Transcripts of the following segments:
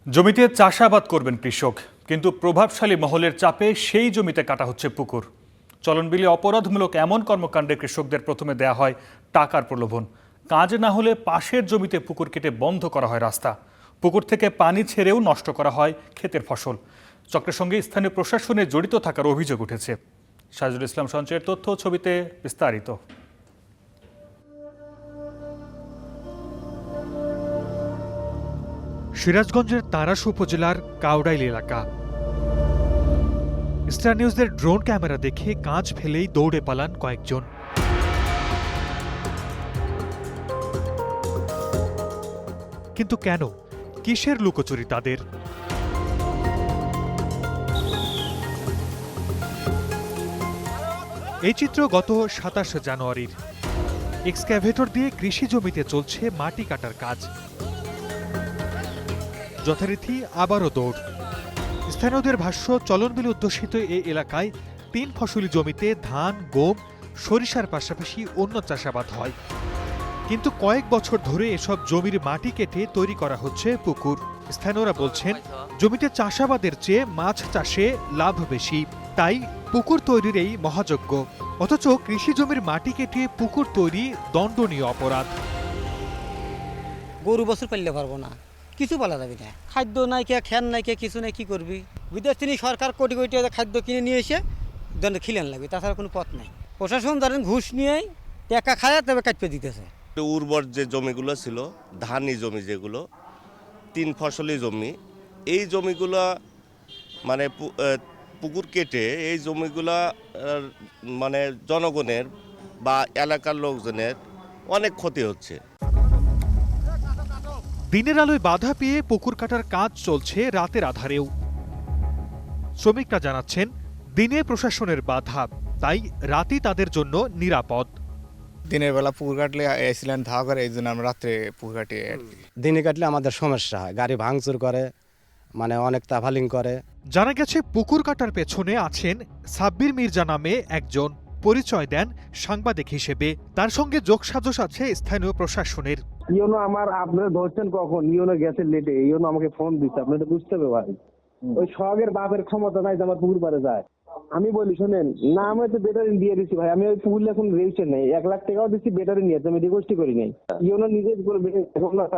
জমিতে চাষাবাদ করবেন কৃষক, কিন্তু প্রভাবশালী মহলের চাপে সেই জমিতে কাটা হচ্ছে পুকুর। চলনবিলে অপরাধমূলক এমন কর্মকাণ্ডে কৃষকদের প্রথমে দেয়া হয় টাকার প্রলোভন। কাজ না হলে পাশের জমিতে পুকুর কেটে বন্ধ করা হয় রাস্তা। পুকুর থেকে পানি ছেড়েও নষ্ট করা হয় ক্ষেতের ফসল। চক্রের সঙ্গে স্থানীয় প্রশাসনে জড়িত থাকার অভিযোগ উঠেছে। সাজুল ইসলাম সঞ্চয়ের তথ্য, ছবিতে বিস্তারিত। সিরাজগঞ্জের তারাস উপজেলার কাউডাইল এলাকা। স্টার নিউজের ড্রোন ক্যামেরা দেখে কাঁচ ফেলেই দৌড়ে পালান কয়েকজন। কিন্তু কেন? কিসের লুকোচুরি তাদের? এই চিত্র গত ২৭ জানুয়ারির। এক্সক্যাভেটর দিয়ে কৃষি জমিতে চলছে মাটি কাটার কাজ। যথারীতি আবারও দৌড়। স্থানীয়দের ভাষ্য, চলনবিল অধ্যুষিত এই এলাকায় ৩ ফসলি জমিতে ধান, গম, সরিষার পাশাপাশি অন্য চাষাবাদ হয়। কিন্তু কয়েক বছর ধরে এসব জমির মাটি কেটে তৈরি করা হচ্ছে পুকুর। স্থানীয়রা বলছেন, জমিতে চাষাবাদের চেয়ে মাছ চাষে লাভ বেশি, তাই পুকুর তৈরির এই মহাযজ্ঞ। অথচ কৃষি জমির মাটি কেটে পুকুর তৈরি দণ্ডনীয় অপরাধ। গরু বছর পাললে পারবো না, কিছু বলা যাবে না। খাদ্য নাই কে, খ্যান নাই কে, কিছু নাই, কি করবি? বিদেশ থেকে সরকার কোটি কোটি টাকা খাদ্য কিনে নিয়ে এসে দণ্ড খিলেন লাগবে, তাছাড়া কোনো পথ নাই। প্রশাসন ধরেন ঘুষ নিয়ে টাকা খায়, তবে কাটতে দিতেছে। উর্বর যে জমিগুলো ছিল, ধানি জমি যেগুলো, 3 ফসলি জমি, এই জমিগুলো মানে পুকুর কেটে এই জমিগুলা মানে জনগণের বা এলাকার লোকজনের অনেক ক্ষতি হচ্ছে। দিনের আলোয় বাধা পেয়ে পুকুর কাটার কাজ চলছে রাতের আধারেও। শ্রমিকরা জানাচ্ছেন, দিনে প্রশাসনের বাধা, তাই রাতই তাদের জন্য নিরাপদ। দিনের বেলা পুকুর কাটলে এসিলেন ধাওয়া করে, এই জন্য আমরা রাত্রে পুকুর কাটি। দিনে কাটলে আমাদের সমস্যা হয়, গাড়ি ভাঙচুর করে, মানে অনেক তাফালিং করে। জানা গেছে, পুকুর কাটার পেছনে আছেন সাব্বির মির্জা নামে একজন। পরিচয় দেন সাংবাদিক হিসেবে। তার সঙ্গে যোগসাজশ আছে স্থানীয় প্রশাসনের। ইওনো আমার আপনারা ধরছেন কখন? ইওনো গেছে লেটে, ইওনো আমাকে ফোন দিচ্ছে, আপনি তো বুঝতে হবে ভাই। ওই সগের বাপের ক্ষমতা নাই যে আমার পুকুর পারে যায়। আমি বলি শোনেন না, আমি তো ব্যাটারি দিয়ে দিচ্ছি ভাই, আমি ওই পুকুর এখন রেজিস্টার নেই, 1 লাখ টাকাও দিচ্ছি ব্যাটারি নিয়ে, আমি রিকোয়েস্টই করি নাই। ইওনো নিজে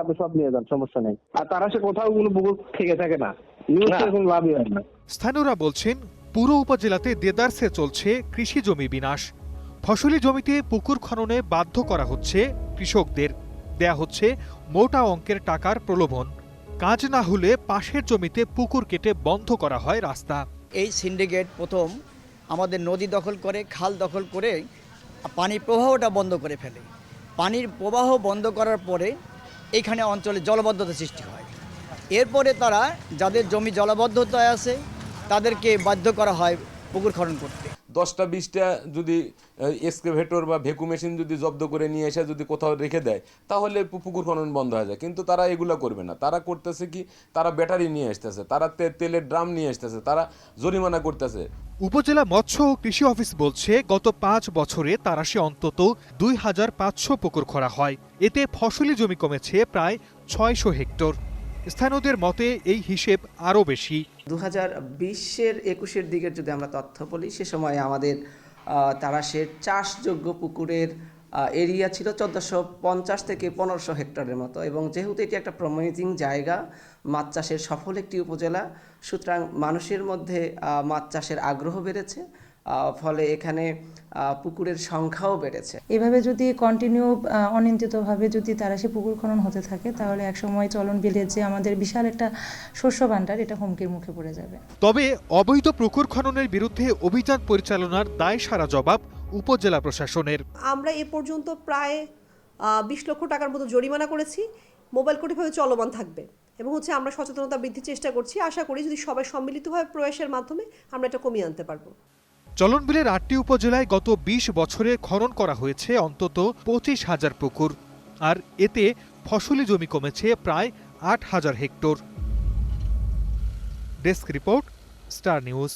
আপনি সব নিয়ে যান, সমস্যা নেই। আর তারা সে কোথাও কোনো পুকুর থেকে থাকে না, নিউজ এখন লাভই হয় না। স্থানীয়রা বলছেন, পুরো উপজেলাতে দেদারসে চলছে কৃষি জমি বিনাশ। ফসলি জমিতে পুকুর খননে বাধ্য করা হচ্ছে কৃষকদের, দেয়া হচ্ছে মোটা অঙ্কের টাকার প্রলোভন। কাজ না হলে পাশের জমিতে পুকুর কেটে বন্ধ করা হয় রাস্তা। এই সিন্ডিকেট প্রথম আমাদের নদী দখল করে, খাল দখল করে পানির প্রবাহটা বন্ধ করে ফেলে। পানির প্রবাহ বন্ধ করার পরে এইখানে অঞ্চলে জলবদ্ধতা সৃষ্টি হয়। এরপরে তারা যাদের জমি জলাবদ্ধতায় আছে তাদেরকে বাধ্য করা হয় পুকুর খনন করতে। 10টা 20টা যদি এক্সকেভেটর বা ভেকু মেশিন যদি জব্দ করে নিয়ে এসে যদি কোথাও রেখে দেয়, তাহলে পুকুর খনন বন্ধ হয়ে যায়। কিন্তু তারা এগুলো করবে না। তারা করতেছে কি, তারা ব্যাটারি নিয়ে আসতেছে, তারা তেলের ড্রাম নিয়ে আসতেছে, তারা জরিমানা করতেছে। উপজেলা মৎস্য ও কৃষি অফিস বলছে, গত 5 বছরে তারাশে অন্তত 2500 পুকুর খোঁড়া হয়। এতে ফসলি জমি কমেছে প্রায় 600 হেক্টর। স্থানীয়দের মতে এই হিসেব আরও বেশি। 2020-21 দিকের যদি আমরা তথ্য বলি, সে সময় আমাদের তারাশের চাষযোগ্য পুকুরের এরিয়া ছিল 1450 থেকে 1500 হেক্টরের মতো। এবং যেহেতু এটি একটা প্রমিজিং জায়গা, মাছ চাষের সফল একটি উপজেলা, সুতরাং মানুষের মধ্যে মাছ চাষের আগ্রহ বেড়েছে, ফলে এখানে পুকুরের সংখ্যাও বেড়েছে। এভাবে যদি কন্টিনিউ অনিয়ন্ত্রিতভাবে যদি তারাশে পুকুর খনন হতে থাকে, তাহলে একসময় চলনবিলের যে আমাদের বিশাল একটা শস্য ভাণ্ডার, এটা হুমকির মুখে পড়ে যাবে। তবে অবৈধ পুকুর খননের বিরুদ্ধে অভিযান পরিচালনার দায় সারা জবাব উপজেলা প্রশাসনের। আমরা এ পর্যন্ত প্রায় 20 লক্ষ টাকার মতো জরিমানা করেছি। মোবাইল কোর্টভাবে চলমান থাকবে এবং আমরা সচেতনতা বৃদ্ধির চেষ্টা করছি। আশা করি যদি সবাই সম্মিলিতভাবে প্রয়াসের মাধ্যমে আমরা এটা কমিয়ে আনতে পারবো। চলনবিলের 8টি উপজেলায় গত 20 বছরে খনন করা হয়েছে অন্তত 25,000 পুকুর, আর এতে ফসলি জমি কমেছে প্রায় 8,000 hectare. Desk report, star news.